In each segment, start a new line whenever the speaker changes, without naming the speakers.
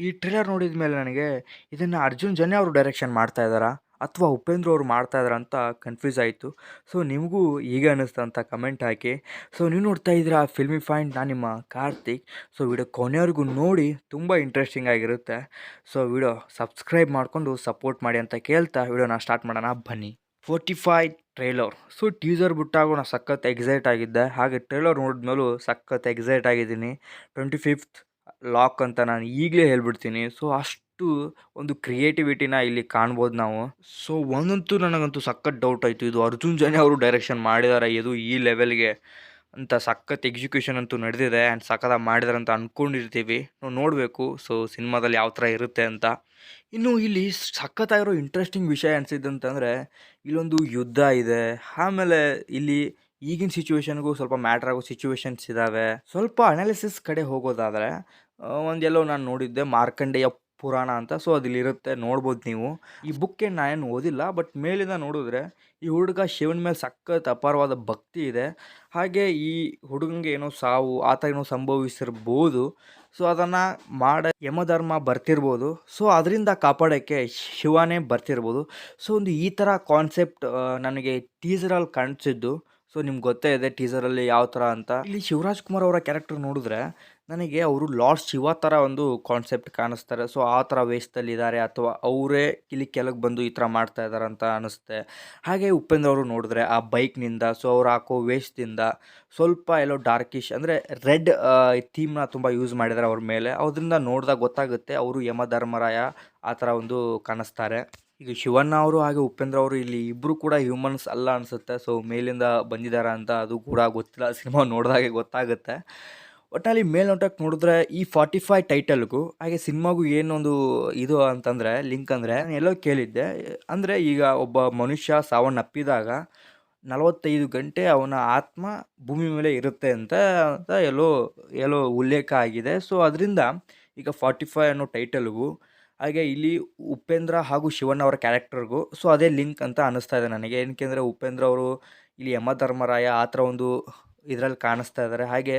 ಈ ಟ್ರೇಲರ್ ನೋಡಿದ ಮೇಲೆ ನನಗೆ ಇದನ್ನು ಅರ್ಜುನ್ ಜನ್ಯ ಅವರು ಡೈರೆಕ್ಷನ್ ಮಾಡ್ತಾ ಇದ್ದಾರಾ ಅಥವಾ ಉಪೇಂದ್ರ ಅವರು ಮಾಡ್ತಾ ಇದ್ದಾರಾ ಅಂತ ಕನ್ಫ್ಯೂಸ್ ಆಯಿತು. ಸೊ ನಿಮಗೂ ಹೀಗೆ ಅನ್ನಿಸ್ತಾ ಅಂತ ಕಮೆಂಟ್ ಹಾಕಿ. ಸೊ ನೀವು ನೋಡ್ತಾ ಇದ್ದೀರಾ ಫಿಲ್ಮಿ ಫೈಂಡ್, ನಾನು ನಿಮ್ಮ ಕಾರ್ತಿಕ್. ಸೊ ವಿಡಿಯೋ ಕೊನೆವರೆಗೂ ನೋಡಿ, ತುಂಬ ಇಂಟ್ರೆಸ್ಟಿಂಗ್ ಆಗಿರುತ್ತೆ. ಸೊ ವಿಡಿಯೋ ಸಬ್ಸ್ಕ್ರೈಬ್ ಮಾಡಿಕೊಂಡು ಸಪೋರ್ಟ್ ಮಾಡಿ ಅಂತ ಕೇಳ್ತಾ ವಿಡಿಯೋನ ಸ್ಟಾರ್ಟ್ ಮಾಡೋಣ ಬನ್ನಿ. 45 ಟ್ರೇಲರ್. ಸೊ ಟೀಸರ್ ಬಿಟ್ಟಾಗ ನಾನು ಸಖತ್ ಎಕ್ಸೈಟ್ ಆಗಿದ್ದೆ, ಹಾಗೆ ಟ್ರೇಲರ್ ನೋಡಿದ್ಮೇಲೂ ಸಖತ್ ಎಕ್ಸೈಟ್ ಆಗಿದ್ದೀನಿ. 25th ಲಾಕ್ ಅಂತ ನಾನು ಈಗಲೇ ಹೇಳ್ಬಿಡ್ತೀನಿ. ಸೊ ಅಷ್ಟು ಒಂದು ಕ್ರಿಯೇಟಿವಿಟಿನ ಇಲ್ಲಿ ಕಾಣ್ಬೋದು ನಾವು. ಸೊ ಒಂದಂತೂ ನನಗಂತೂ ಸಖತ್ ಡೌಟ್ ಆಯಿತು, ಇದು ಅರ್ಜುನ್ ಜನ್ಯ ಅವರು ಡೈರೆಕ್ಷನ್ ಮಾಡಿದ್ದಾರೆ ಇದು ಈ ಲೆವೆಲ್ಗೆ ಅಂತ. ಸಖತ್ ಎಕ್ಸಿಕ್ಯೂಷನ್ ಅಂತೂ ನಡೆದಿದೆ ಆ್ಯಂಡ್ ಸಖತ್ತಾಗಿ ಮಾಡಿದಾರೆ ಅಂತ ಅಂದ್ಕೊಂಡಿರ್ತೀವಿ. ನಾವು ನೋಡಬೇಕು ಸೊ ಸಿನಿಮಾದಲ್ಲಿ ಯಾವ ಥರ ಇರುತ್ತೆ ಅಂತ. ಇನ್ನು ಇಲ್ಲಿ ಸಖತ್ತಾಗಿರೋ ಇಂಟ್ರೆಸ್ಟಿಂಗ್ ವಿಷಯ ಅನಿಸಿದ್ದಂತಂದರೆ, ಇಲ್ಲೊಂದು ಯುದ್ಧ ಇದೆ. ಆಮೇಲೆ ಇಲ್ಲಿ ಈಗಿನ ಸಿಚುವೇಶನ್ಗೂ ಸ್ವಲ್ಪ ಮ್ಯಾಟ್ರ್ ಆಗೋ ಸಿಚುವೇಶನ್ಸ್ ಇದ್ದಾವೆ. ಸ್ವಲ್ಪ ಅನಾಲಿಸಿಸ್ ಕಡೆ ಹೋಗೋದಾದರೆ ಒಂದೆಲ್ಲೋ ನಾನು ನೋಡಿದ್ದೆ, ಮಾರ್ಕಂಡೇಯ ಪುರಾಣ ಅಂತ. ಸೊ ಅದಿಲ್ಲಿರುತ್ತೆ, ನೋಡ್ಬೋದು ನೀವು. ಈ ಬುಕ್ ಏನು ನಾನೇನು ಓದಿಲ್ಲ, ಬಟ್ ಮೇಲಿಂದ ನೋಡಿದ್ರೆ ಈ ಹುಡುಗ ಶಿವನ ಮೇಲೆ ಸಖತ್ ಅಪಾರವಾದ ಭಕ್ತಿ ಇದೆ. ಹಾಗೆ ಈ ಹುಡುಗಂಗೆ ಏನೋ ಸಾವು ಆ ಥರ ಏನೋ ಸಂಭವಿಸಿರ್ಬೋದು. ಸೊ ಅದನ್ನು ಯಮಧರ್ಮ ಬರ್ತಿರ್ಬೋದು. ಸೊ ಅದರಿಂದ ಕಾಪಾಡೋಕ್ಕೆ ಶಿವನೇ ಬರ್ತಿರ್ಬೋದು. ಸೊ ಒಂದು ಈ ಥರ ಕಾನ್ಸೆಪ್ಟ್ ನನಗೆ ಟೀಸರಲ್ಲಿ ಕಾಣಿಸಿದ್ದು. ಸೊ ನಿಮ್ಗೆ ಗೊತ್ತೇ ಇದೆ ಟೀಸರಲ್ಲಿ ಯಾವ ಥರ ಅಂತ. ಇಲ್ಲಿ ಶಿವರಾಜ್ ಕುಮಾರ್ ಅವರ ಕ್ಯಾರೆಕ್ಟರ್ ನೋಡಿದ್ರೆ ನನಗೆ ಅವರು ಲಾರ್ಡ್ ಶಿವ ಥರ ಒಂದು ಕಾನ್ಸೆಪ್ಟ್ ಕಾಣಿಸ್ತಾರೆ. ಸೊ ಆ ಥರ ವೇಷದಲ್ಲಿದ್ದಾರೆ, ಅಥವಾ ಅವರೇ ಇಲ್ಲಿ ಕೆಳಗೆ ಬಂದು ಈ ಥರ ಮಾಡ್ತಾ ಇದ್ದಾರೆ ಅಂತ ಅನಿಸುತ್ತೆ. ಹಾಗೆ ಉಪೇಂದ್ರ ಅವರು ನೋಡಿದ್ರೆ ಆ ಬೈಕ್ನಿಂದ, ಸೊ ಅವ್ರು ಹಾಕೋ ವೇಷದಿಂದ ಸ್ವಲ್ಪ ಎಲ್ಲೋ ಡಾರ್ಕಿಶ್ ಅಂದರೆ ರೆಡ್ ಥೀಮ್ನ ತುಂಬ ಯೂಸ್ ಮಾಡಿದ್ದಾರೆ ಅವ್ರ ಮೇಲೆ. ಅದರಿಂದ ನೋಡಿದಾಗ ಗೊತ್ತಾಗುತ್ತೆ ಅವರು ಯಮಧರ್ಮರಾಯ ಆ ಥರ ಒಂದು ಕಾಣಿಸ್ತಾರೆ. ಈಗ ಶಿವಣ್ಣ ಅವರು ಹಾಗೆ ಉಪೇಂದ್ರ ಅವರು ಇಲ್ಲಿ ಇಬ್ಬರು ಕೂಡ ಹ್ಯೂಮನ್ಸ್ ಅಲ್ಲ ಅನಿಸುತ್ತೆ. ಸೊ ಮೇಲಿಂದ ಬಂದಿದ್ದಾರೆ ಅಂತ ಅದು ಕೂಡ ಗೊತ್ತಿಲ್ಲ, ಸಿನಿಮಾ ನೋಡಿದಾಗೆ ಗೊತ್ತಾಗುತ್ತೆ. ಒಟ್ಟಿನಲ್ಲಿ ಮೇಲ್ನೋಟಕ್ಕೆ ನೋಡಿದ್ರೆ ಈ 45 ಟೈಟಲ್ಗೂ ಹಾಗೆ ಸಿನಿಮಾಗೂ ಏನೊಂದು ಇದು ಅಂತಂದರೆ ಲಿಂಕ್ ಅಂದರೆ, ನಾನು ಎಲ್ಲೋ ಕೇಳಿದ್ದೆ, ಅಂದರೆ ಈಗ ಒಬ್ಬ ಮನುಷ್ಯ ಸಾವನ್ನಪ್ಪಿದಾಗ 45 ಗಂಟೆ ಅವನ ಆತ್ಮ ಭೂಮಿ ಮೇಲೆ ಇರುತ್ತೆ ಅಂತ ಅಂತ ಎಲ್ಲೋ ಎಲ್ಲೋ ಉಲ್ಲೇಖ ಆಗಿದೆ. ಸೊ ಅದರಿಂದ ಈಗ 45 ಅನ್ನೋ ಟೈಟಲ್ಗೂ ಹಾಗೆ ಇಲ್ಲಿ ಉಪೇಂದ್ರ ಹಾಗೂ ಶಿವಣ್ಣ ಅವರ ಕ್ಯಾರೆಕ್ಟರ್ಗೂ ಸೊ ಅದೇ ಲಿಂಕ್ ಅಂತ ಅನ್ನಿಸ್ತಾ ಇದೆ ನನಗೆ. ಏನಕ್ಕೆ ಅಂದರೆ ಉಪೇಂದ್ರ ಅವರು ಇಲ್ಲಿ ಯಮಧರ್ಮರಾಯ ಆ ಥರ ಒಂದು ಇದರಲ್ಲಿ ಕಾಣಿಸ್ತಾ ಇದ್ದಾರೆ. ಹಾಗೆ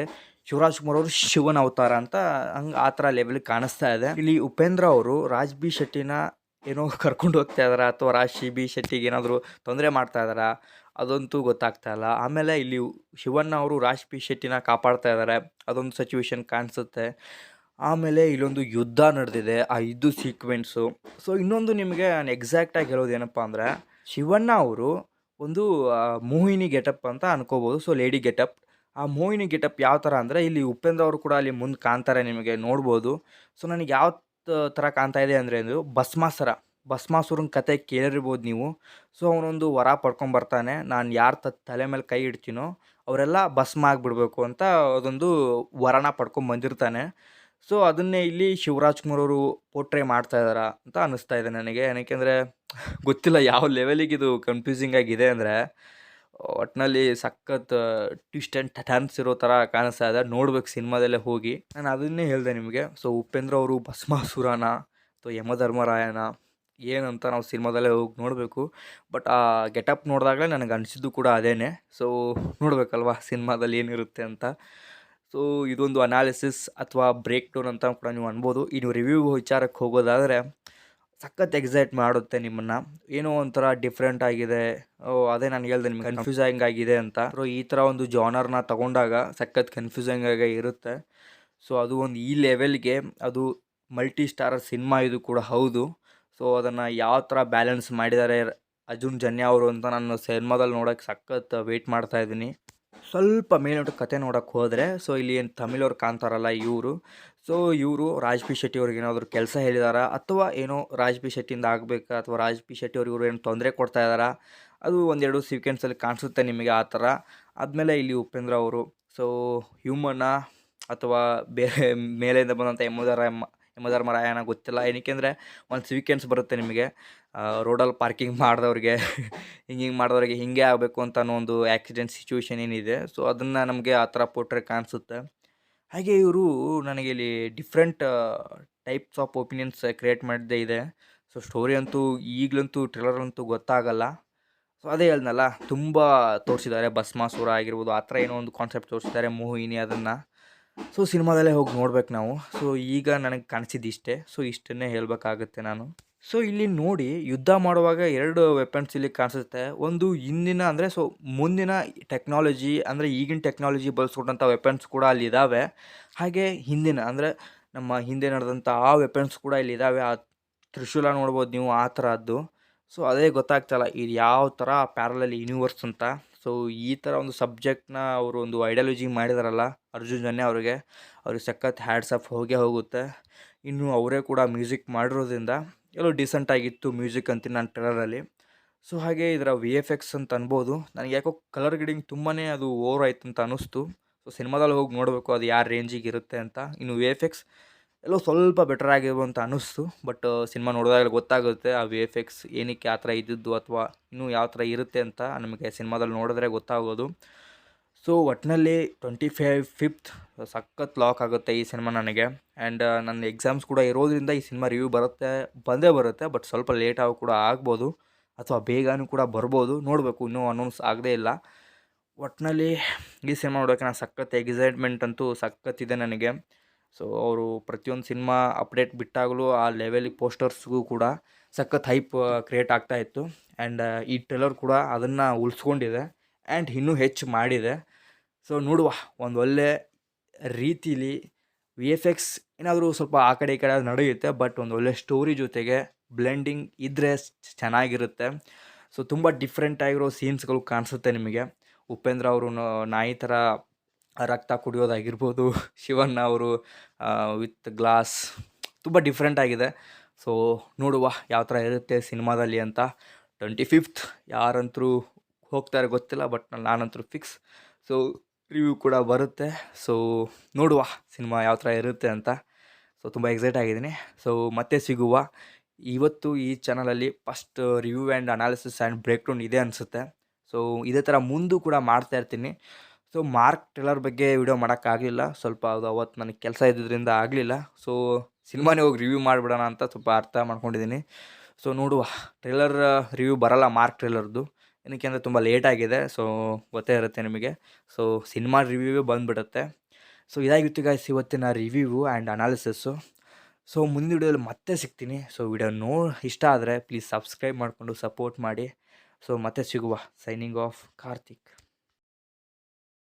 ಶಿವರಾಜ್ ಕುಮಾರ್ ಅವರು ಶಿವನ ಅವತಾರ ಅಂತ ಹಂಗೆ ಆ ಥರ ಲೆವೆಲ್ಗೆ ಕಾಣಿಸ್ತಾ ಇದೆ. ಇಲ್ಲಿ ಉಪೇಂದ್ರ ಅವರು ರಾಜ್ ಬಿ ಶೆಟ್ಟಿನ ಏನೋ ಕರ್ಕೊಂಡು ಹೋಗ್ತಾ ಇದಾರಾ, ಅಥವಾ ರಾಜ್ ಬಿ ಶೆಟ್ಟಿಗೆ ಏನಾದರೂ ತೊಂದರೆ ಮಾಡ್ತಾ ಇದ್ದಾರಾ, ಅದಂತೂ ಗೊತ್ತಾಗ್ತಾ ಇಲ್ಲ. ಆಮೇಲೆ ಇಲ್ಲಿ ಶಿವಣ್ಣ ಅವರು ರಾಜ್ ಬಿ ಶೆಟ್ಟಿನ ಕಾಪಾಡ್ತಾ ಇದ್ದಾರೆ, ಅದೊಂದು ಸಿಚುವೇಶನ್ ಕಾಣಿಸುತ್ತೆ. ಆಮೇಲೆ ಇಲ್ಲೊಂದು ಯುದ್ಧ ನಡೆದಿದೆ, ಆ ಯುದ್ಧ ಸೀಕ್ವೆನ್ಸು. ಸೊ ಇನ್ನೊಂದು ನಿಮಗೆ ನಾನು ಎಕ್ಸಾಕ್ಟಾಗಿ ಹೇಳೋದು ಏನಪ್ಪ ಅಂದರೆ, ಶಿವಣ್ಣ ಅವರು ಒಂದು ಮೋಹಿನಿ ಗೆಟಪ್ ಅಂತ ಅನ್ಕೋಬೋದು. So lady getup. ಆ ಮೋಹಿನಿ ಗೆಟಪ್ ಯಾವ ಥರ ಅಂದರೆ, ಇಲ್ಲಿ ಉಪೇಂದ್ರ ಅವರು ಕೂಡ ಅಲ್ಲಿ ಮುಂದೆ ಕಾಣ್ತಾರೆ, ನಿಮಗೆ ನೋಡ್ಬೋದು. ಸೊ ನನಗೆ ಯಾವ ಥರ ಕಾಣ್ತಾ ಇದೆ ಅಂದರೆ, ಅದು ಭಸ್ಮಾಸುರನ ಕತೆ ಕೇಳಿರ್ಬೋದು ನೀವು. ಸೊ ಅವನೊಂದು ವರ ಪಡ್ಕೊಂಬರ್ತಾನೆ, ನಾನು ಯಾರ ತಲೆ ಮೇಲೆ ಕೈ ಇಡ್ತೀನೋ ಅವರೆಲ್ಲ ಭಸ್ಮ ಆಗಿಬಿಡ್ಬೇಕು ಅಂತ ಅದೊಂದು ವರನ ಪಡ್ಕೊಂಬಂದಿರ್ತಾನೆ. ಸೊ ಅದನ್ನೇ ಇಲ್ಲಿ ಶಿವರಾಜ್ ಕುಮಾರ್ ಅವರು ಪೋರ್ಟ್ರೇ ಮಾಡ್ತಾ ಇದ್ದಾರಾ ಅಂತ ಅನ್ನಿಸ್ತಾ ಇದೆ ನನಗೆ. ಏನಕ್ಕೆಂದರೆ ಗೊತ್ತಿಲ್ಲ ಯಾವ ಲೆವೆಲಿಗೆ ಇದು ಕನ್ಫ್ಯೂಸಿಂಗ್ ಆಗಿದೆ ಅಂದರೆ, ಒಟ್ಟಿನಲ್ಲಿ ಸಖತ್ ಟ್ವಿಸ್ಟ್ ಆ್ಯಂಡ್ ಟರ್ನ್ಸ್ ಇರೋ ಥರ ಕಾಣಿಸ್ತಾ ಇದೆ. ನೋಡ್ಬೇಕು ಸಿನಿಮಾದಲ್ಲೇ ಹೋಗಿ. ನಾನು ಅದನ್ನೇ ಹೇಳಿದೆ ನಿಮಗೆ. ಸೊ ಉಪೇಂದ್ರ ಅವರು ಭಸ್ಮಾಸುರನ ಅಥವಾ ಯಮಧರ್ಮರಾಯನ ಏನಂತ ನಾವು ಸಿನಿಮಾದಲ್ಲೇ ಹೋಗಿ ನೋಡಬೇಕು. ಬಟ್ ಆ ಗೆಟಪ್ ನೋಡಿದಾಗಲೇ ನನಗೆ ಅನಿಸಿದ್ದು ಕೂಡ ಅದೇನೆ. ಸೊ ನೋಡಬೇಕಲ್ವಾ ಸಿನಿಮಾದಲ್ಲಿ ಏನಿರುತ್ತೆ ಅಂತ. ಸೊ ಇದೊಂದು ಅನಾಲಿಸಿಸ್ ಅಥವಾ ಬ್ರೇಕ್ ಡೌನ್ ಅಂತ ಕೂಡ ನೀವು ಅನ್ಬೋದು. ಇನ್ನು ರಿವ್ಯೂ ವಿಚಾರಕ್ಕೆ ಹೋಗೋದಾದರೆ, ಸಖತ್ ಎಕ್ಸೈಟ್ ಮಾಡುತ್ತೆ ನಿಮ್ಮನ್ನು. ಏನೋ ಒಂಥರ ಡಿಫ್ರೆಂಟ್ ಆಗಿದೆ. ಅದೇ ನಾನು ಹೇಳ್ದೆ ನಿಮ್ಗೆ ಕನ್ಫ್ಯೂಸಿಂಗ್ ಆಗಿದೆ ಅಂತ. ಸೊ ಈ ಥರ ಒಂದು ಜಾನರ್ನ ತಗೊಂಡಾಗ ಸಖತ್ ಕನ್ಫ್ಯೂಸಿಂಗ್ ಆಗೇ ಇರುತ್ತೆ. ಸೊ ಅದು ಒಂದು ಈ ಲೆವೆಲ್ಗೆ ಅದು ಮಲ್ಟಿ ಸ್ಟಾರರ್ ಸಿನಿಮಾ ಇದು ಕೂಡ ಹೌದು. ಸೊ ಅದನ್ನು ಯಾವ ಥರ ಬ್ಯಾಲೆನ್ಸ್ ಮಾಡಿದ್ದಾರೆ ಅರ್ಜುನ್ ಜನ್ಯ ಅವರು ಅಂತ ನಾನು ಸಿನಿಮಾದಲ್ಲಿ ನೋಡೋಕ್ಕೆ ಸಖತ್ ವೆಯ್ಟ್ ಮಾಡ್ತಾ ಇದ್ದೀನಿ. ಸ್ವಲ್ಪ ಮೇಲ್ನೋಟಕ್ಕೆ ಕತೆ ನೋಡೋಕ್ಕೆ ಹೋದರೆ, ಸೊ ಇಲ್ಲಿ ಏನು ತಮಿಳವ್ರು ಕಾಣ್ತಾರಲ್ಲ ಇವರು, ಸೊ ಇವರು ರಾಜ್ ಬಿ ಶೆಟ್ಟಿ ಅವ್ರಿಗೆ ಏನಾದರೂ ಕೆಲಸ ಹೇಳಿದಾರಾ, ಅಥವಾ ಏನೋ ರಾಜ್ ಬಿ ಶೆಟ್ಟಿಯಿಂದ ಆಗಬೇಕಾ, ಅಥವಾ ರಾಜ್ ಬಿ ಶೆಟ್ಟಿ ಅವ್ರಿಗೆ ಇವರು ಏನು ತೊಂದರೆ ಕೊಡ್ತಾ ಇದ್ದಾರಾ, ಅದು ಒಂದೆರಡು ಸೀಕ್ವೆನ್ಸಲ್ಲಿ ಕಾಣಿಸುತ್ತೆ ನಿಮಗೆ ಆ ಥರ. ಆದಮೇಲೆ ಇಲ್ಲಿ ಉಪೇಂದ್ರ ಅವರು ಸೊ ಹ್ಯೂಮನ್ನ ಅಥವಾ ಬೇರೆ ಮೇಲೆಯಿಂದ ಬಂದಂಥ ಯಮಧರ್ಮರಾಯನ ಗೊತ್ತಿಲ್ಲ. ಏನಕ್ಕೆ ಅಂದರೆ ಒಂದು ಸೀಕ್ವೆನ್ಸ್ ಬರುತ್ತೆ ನಿಮಗೆ, ರೋಡಲ್ಲಿ ಪಾರ್ಕಿಂಗ್ ಮಾಡಿದವ್ರಿಗೆ ಹಿಂಗೆ ಮಾಡಿದವ್ರಿಗೆ ಹಿಂಗೆ ಆಗಬೇಕು ಅಂತ ಅನ್ನೋ ಒಂದು ಆ್ಯಕ್ಸಿಡೆಂಟ್ ಸಿಚುವೇಶನ್ ಏನಿದೆ. ಸೊ ಅದನ್ನು ನಮಗೆ ಆ ಥರ ಪೋಟ್ರೆ ಕಾಣಿಸುತ್ತೆ. ಹಾಗೆ ಇವರು ನನಗೆ ಇಲ್ಲಿ different types of opinions create ಮಾಡಿದ್ದೇ ಇದೆ. ಸೊ ಸ್ಟೋರಿ ಅಂತೂ ಈಗಲಂತೂ ಟ್ರೇಲರಂತೂ ಗೊತ್ತಾಗಲ್ಲ. ಸೊ ಅದೇ ಹೇಳ್ದನಲ್ಲ, ತುಂಬ ತೋರಿಸಿದ್ದಾರೆ. ಭಸ್ಮಾಸುರ ಆಗಿರ್ಬೋದು, ಆ ಥರ ಏನೋ ಒಂದು ಕಾನ್ಸೆಪ್ಟ್ ತೋರಿಸಿದ್ದಾರೆ, ಮೋಹಿನಿ ಅದನ್ನು. ಸೊ ಸಿನಿಮಾದಲ್ಲೇ ಹೋಗಿ ನೋಡ್ಬೇಕು ನಾವು. ಸೊ ಈಗ ನನಗೆ ಕಾಣಿಸಿದ್ದು ಇಷ್ಟೇ. ಸೊ ಇಷ್ಟನ್ನೇ ಹೇಳಬೇಕಾಗುತ್ತೆ ನಾನು. ಸೊ ಇಲ್ಲಿ ನೋಡಿ ಯುದ್ಧ ಮಾಡುವಾಗ 2 ವೆಪನ್ಸ್ ಇಲ್ಲಿ ಕಾಣಿಸುತ್ತೆ. ಒಂದು ಹಿಂದಿನ ಅಂದರೆ ಮುಂದಿನ ಟೆಕ್ನಾಲಜಿ ಅಂದರೆ ಈಗಿನ ಟೆಕ್ನಾಲಜಿ ಬಳಸ್ಕೊಂಡಂಥ ವೆಪನ್ಸ್ ಕೂಡ ಅಲ್ಲಿದ್ದಾವೆ. ಹಾಗೆ ಹಿಂದಿನ ಅಂದರೆ ನಮ್ಮ ಹಿಂದೆ ನಡೆದಂಥ ಆ ವೆಪನ್ಸ್ ಕೂಡ ಇಲ್ಲಿದ್ದಾವೆ. ಆ ತ್ರಿಶೂಲ ನೋಡ್ಬೋದು ನೀವು ಆ ಥರದ್ದು. ಸೊ ಅದೇ ಗೊತ್ತಾಗ್ತಾಯಿಲ್ಲ ಇದು ಯಾವ ಥರ ಪ್ಯಾರಲಲ್ ಯೂನಿವರ್ಸ್ ಅಂತ. ಸೊ ಈ ಥರ ಒಂದು ಸಬ್ಜೆಕ್ಟ್ನ ಅವರು ಒಂದು ಐಡಿಯಾಲಜಿ ಮಾಡಿದಾರಲ್ಲ ಅರ್ಜುನ್ ಜನ್ಯ ಅವ್ರಿಗೆ ಸಖತ್ ಹ್ಯಾಟ್ಸ್ ಆಫ್ ಹೋಗೇ ಹೋಗುತ್ತೆ. ಇನ್ನು ಅವರೇ ಕೂಡ ಮ್ಯೂಸಿಕ್ ಮಾಡಿರೋದ್ರಿಂದ ಎಲ್ಲೋ ಡಿಸೆಂಟಾಗಿತ್ತು ಮ್ಯೂಸಿಕ್ ಅಂತೀನಿ ನಾನು ಟ್ರೇಲರಲ್ಲಿ. ಸೊ ಹಾಗೆ ಇದರ VFX ಅಂತ ಅನ್ಬೋದು. ನನಗೆ ಯಾಕೋ ಕಲರ್ ಗ್ರೇಡಿಂಗ್ ತುಂಬಾ ಅದು ಓವರ್ ಆಯ್ತು ಅಂತ ಅನ್ನಿಸ್ತು. ಸೊ ಸಿನಿಮಾದಲ್ಲಿ ಹೋಗಿ ನೋಡಬೇಕು ಅದು ಯಾವ ರೇಂಜಿಗೆ ಇರುತ್ತೆ ಅಂತ. ಇನ್ನು VFX ಎಲ್ಲೋ ಸ್ವಲ್ಪ ಬೆಟರ್ ಆಗಿರ್ಬೋದು ಅಂತ ಅನ್ನಿಸ್ತು. ಬಟ್ ಸಿನಿಮಾ ನೋಡಿದಾಗ ಗೊತ್ತಾಗುತ್ತೆ ಆ VFX ಏನಕ್ಕೆ ಆ ಥರ ಇದ್ದಿದ್ದು ಅಥವಾ ಇನ್ನೂ ಯಾವ ಥರ ಇರುತ್ತೆ ಅಂತ ನಮಗೆ ಸಿನಿಮಾದಲ್ಲಿ ನೋಡಿದ್ರೆ ಗೊತ್ತಾಗೋದು. ಸೊ ಒಟ್ಟಿನಲ್ಲಿ 25/5 ಸಖತ್ ಲಾಕ್ ಆಗುತ್ತೆ ಈ ಸಿನಿಮಾ ನನಗೆ. ಆ್ಯಂಡ್ ನನ್ನ ಎಕ್ಸಾಮ್ಸ್ ಕೂಡ ಇರೋದ್ರಿಂದ ಈ ಸಿನಿಮಾ ರಿವ್ಯೂ ಬಂದೇ ಬರುತ್ತೆ. ಬಟ್ ಸ್ವಲ್ಪ ಲೇಟ್ ಆಗಿ ಕೂಡ ಆಗ್ಬೋದು ಅಥವಾ ಬೇಗನೂ ಕೂಡ ಬರ್ಬೋದು. ನೋಡಬೇಕು, ಇನ್ನೂ ಅನೌನ್ಸ್ ಆಗದೇ ಇಲ್ಲ. ಒಟ್ಟಿನಲ್ಲಿ ಈ ಸಿನಿಮಾ ನೋಡೋಕ್ಕೆ ನಾನು ಸಖತ್ ಎಕ್ಸೈಟ್ಮೆಂಟ್ ಅಂತೂ ಸಖತ್ತಿದೆ ನನಗೆ. ಸೊ ಅವರು ಪ್ರತಿಯೊಂದು ಸಿನಿಮಾ ಅಪ್ಡೇಟ್ ಬಿಟ್ಟಾಗಲೂ ಆ ಲೆವೆಲಿಗೆ ಪೋಸ್ಟರ್ಸ್ಗೂ ಕೂಡ ಸಖತ್ ಹೈಪ್ ಕ್ರಿಯೇಟ್ ಆಗ್ತಾಯಿತ್ತು. ಆ್ಯಂಡ್ ಈ ಟ್ರೇಲರ್ ಕೂಡ ಅದನ್ನು ಉಳಿಸ್ಕೊಂಡಿದೆ ಆ್ಯಂಡ್ ಇನ್ನೂ ಹೆಚ್ಚು ಮಾಡಿದೆ. ಸೊ ನೋಡುವ ಒಂದು ಒಳ್ಳೆ ರೀತಿಲಿ VFX ಏನಾದರೂ ಸ್ವಲ್ಪ ಆ ಕಡೆ ಈ ಕಡೆ ನಡೆಯುತ್ತೆ. ಬಟ್ ಒಂದು ಒಳ್ಳೆ ಸ್ಟೋರಿ ಜೊತೆಗೆ ಬ್ಲೆಂಡಿಂಗ್ ಇದ್ದರೆ ಚೆನ್ನಾಗಿರುತ್ತೆ. ಸೊ ತುಂಬ ಡಿಫ್ರೆಂಟ್ ಆಗಿರೋ ಸೀನ್ಸ್ಗಳು ಕಾಣಿಸುತ್ತೆ ನಿಮಗೆ. ಉಪೇಂದ್ರ ಅವರು ನಾಯಿ ಥರ ರಕ್ತ ಕುಡಿಯೋದಾಗಿರ್ಬೋದು, ಶಿವಣ್ಣ ಅವರು ವಿತ್ ಗ್ಲಾಸ್ ತುಂಬ ಡಿಫ್ರೆಂಟ್ ಆಗಿದೆ. ಸೊ ನೋಡುವ ಯಾವ ಥರ ಇರುತ್ತೆ ಸಿನಿಮಾದಲ್ಲಿ ಅಂತ. 25th ಯಾರಂತರೂ ಹೋಗ್ತಾರೆ ಗೊತ್ತಿಲ್ಲ, ಬಟ್ ನಾನಂತರೂ ಫಿಕ್ಸ್. ಸೊ ರಿವ್ಯೂ ಕೂಡ ಬರುತ್ತೆ. ಸೊ ನೋಡುವ ಸಿನಿಮಾ ಯಾವ ಥರ ಇರುತ್ತೆ ಅಂತ. ಸೊ ತುಂಬ ಎಕ್ಸೈಟ್ ಆಗಿದ್ದೀನಿ. ಸೊ ಮತ್ತೆ ಸಿಗುವ. ಇವತ್ತು ಈ ಚಾನಲಲ್ಲಿ first review and analysis and break down ಇದೆ ಅನಿಸುತ್ತೆ. ಸೊ ಇದೇ ಥರ ಮುಂದೂ ಕೂಡ ಮಾಡ್ತಾಯಿರ್ತೀನಿ. ಸೊ ಮಾರ್ಕ್ ಟ್ರೇಲರ್ ಬಗ್ಗೆ ವಿಡಿಯೋ ಮಾಡೋಕ್ಕಾಗಲಿಲ್ಲ. ಸ್ವಲ್ಪ ಅದು ಅವತ್ತು ನನಗೆ ಕೆಲಸ ಇದ್ದಿದ್ದರಿಂದ ಆಗಲಿಲ್ಲ. ಸೊ ಸಿನಿಮಾನೇ ಹೋಗಿ ರಿವ್ಯೂ ಮಾಡಿಬಿಡೋಣ ಅಂತ ಸ್ವಲ್ಪ ಅರ್ಥ ಮಾಡ್ಕೊಂಡಿದ್ದೀನಿ. ಸೊ ನೋಡುವ, ಟ್ರೇಲರ್ ರಿವ್ಯೂ ಬರೋಲ್ಲ ಮಾರ್ಕ್ ಟ್ರೇಲರ್ದು. ಏನಕ್ಕೆ ಅಂದರೆ ತುಂಬ ಲೇಟಾಗಿದೆ. ಸೊ ಗೊತ್ತೇ ಇರುತ್ತೆ ನಿಮಗೆ. ಸೊ ಸಿನಿಮಾ ರಿವ್ಯೂವೇ ಬಂದುಬಿಡುತ್ತೆ. ಸೊ ಇದಾಗಿತ್ತು ಗೈಸ್ ಇವತ್ತಿನ ರಿವ್ಯೂ ಆ್ಯಂಡ್ ಅನಾಲಿಸಿಸ್ಸು. ಸೊ ಮುಂದಿನ ವಿಡಿಯೋದಲ್ಲಿ ಮತ್ತೆ ಸಿಗ್ತೀನಿ. ಸೊ ವಿಡಿಯೋ ಇಷ್ಟ ಆದರೆ ಪ್ಲೀಸ್ ಸಬ್ಸ್ಕ್ರೈಬ್ ಮಾಡಿಕೊಂಡು ಸಪೋರ್ಟ್ ಮಾಡಿ. ಸೊ ಮತ್ತೆ ಸಿಗುವ. Signing off Karthik.